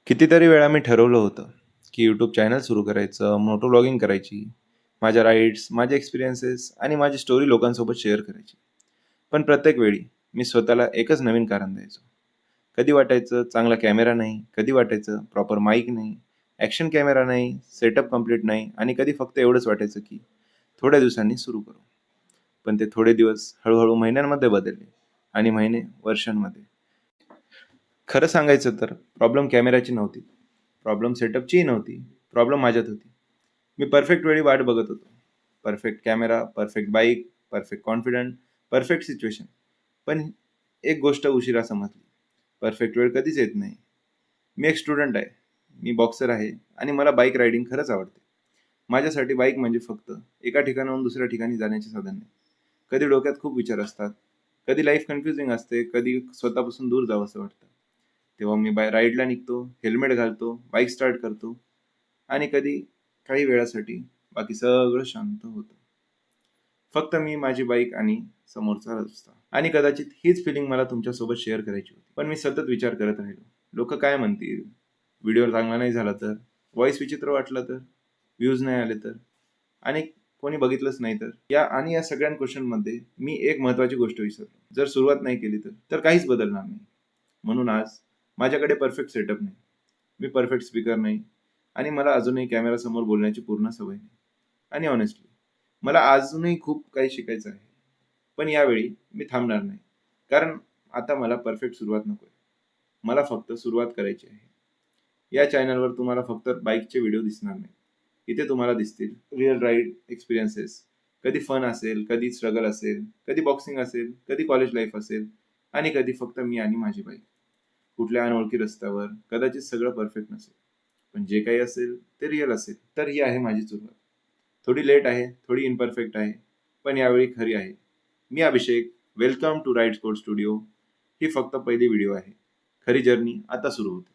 कितीतरी वेळा मी ठरवलं होतं, की यूट्यूब चॅनल सुरू करायचं, मोटो व्लॉगिंग करायची, माझ्या राईड्स, माझे एक्सपिरियन्सेस आणि माझी स्टोरी लोकांसोबत शेअर करायची. पण प्रत्येक वेळी मी स्वतःला एकच नवीन कारण द्यायचो. कधी वाटायचं चांगला कॅमेरा नाही, कधी वाटायचं प्रॉपर माईक नाही, ॲक्शन कॅमेरा नाही, सेटअप कंप्लीट नाही आणि कधी फक्त एवढंच वाटायचं, की थोड्या दिवसांनी सुरू करू. पण ते थोडे दिवस हळू महिन्यांमध्ये बदलले आणि महिने वर्षांमध्ये. खरं सांगायचं तर प्रॉब्लेम कॅमेराची नव्हती. प्रॉब्लेम सेटअपचीही नव्हती. प्रॉब्लेम माझ्यात होती. मी परफेक्ट वेळी वाट बघत होतो. Perfect camera, perfect bike, perfect confident, perfect situation. पण एक गोष्ट उशिरा समजली. परफेक्ट वेळ कधीच येत नाही. मी एक स्टुडंट आहे. मी बॉक्सर आहे आणि मला बाईक रायडिंग खरंच आवडते. माझ्यासाठी बाईक म्हणजे फक्त एका ठिकाणाहून दुसऱ्या ठिकाणी जाण्याचे साधन नाही. कधी डोक्यात खूप विचार असतात. कधी लाईफ कन्फ्युजिंग असते. कधी स्वतःपासून दूर जावंसं वाटतं. तेव्हा मी राईडला निघतो, हेल्मेट घालतो, बाईक स्टार्ट करतो आणि कधी काही वेळासाठी बाकी सगळं शांत होतं. फक्त मी, माझी बाईक आणि समोरचा रस्ता. आणि कदाचित हीच फिलिंग मला तुमच्यासोबत शेअर करायची होती. पण मी सतत विचार करत राहिलो. लोकं काय म्हणतील? व्हिडिओ चांगला नाही झाला तर? व्हॉईस विचित्र वाटला तर? व्ह्यूज नाही आले तर? आणि कोणी बघितलंच नाही तर? या सगळ्या क्वेश्चनमध्ये मी एक महत्त्वाची गोष्ट विसरलो. जर सुरुवात नाही केली तर काहीच बदलणार नाही. म्हणून आज माझ्याकडे परफेक्ट सेटअप नाही. मी परफेक्ट स्पीकर नाही आणि मला अजूनही कॅमेरासमोर बोलण्याची पूर्ण सवय नाही. आणि ऑनेस्टली मला अजूनही खूप काही शिकायचं आहे. पण यावेळी मी थांबणार नाही. कारण आता मला परफेक्ट सुरुवात नकोय. मला फक्त सुरुवात करायची आहे. या चॅनलवर तुम्हाला फक्त बाईकचे व्हिडिओ दिसणार नाही. इथे तुम्हाला दिसतील रिअल राईड एक्सपिरियन्सेस. कधी फन असेल, कधी स्ट्रगल असेल, कधी बॉक्सिंग असेल, कधी कॉलेज लाईफ असेल आणि कधी फक्त मी आणि माझी बाईक. कुठल्या अनोळखी रस्त्यावर कदाचित सगळं परफेक्ट नसेल. पण जे काही असेल ते रिअल असेल. तर ही आहे माझी सुरुवात. थोडी लेट आहे, थोडी इम्परफेक्ट आहे, पण यावेळी खरी आहे. मी Abhishek. Welcome to ride sport studio. ही फक्त पहिली व्हिडिओ आहे. खरी जर्नी आता सुरू होते.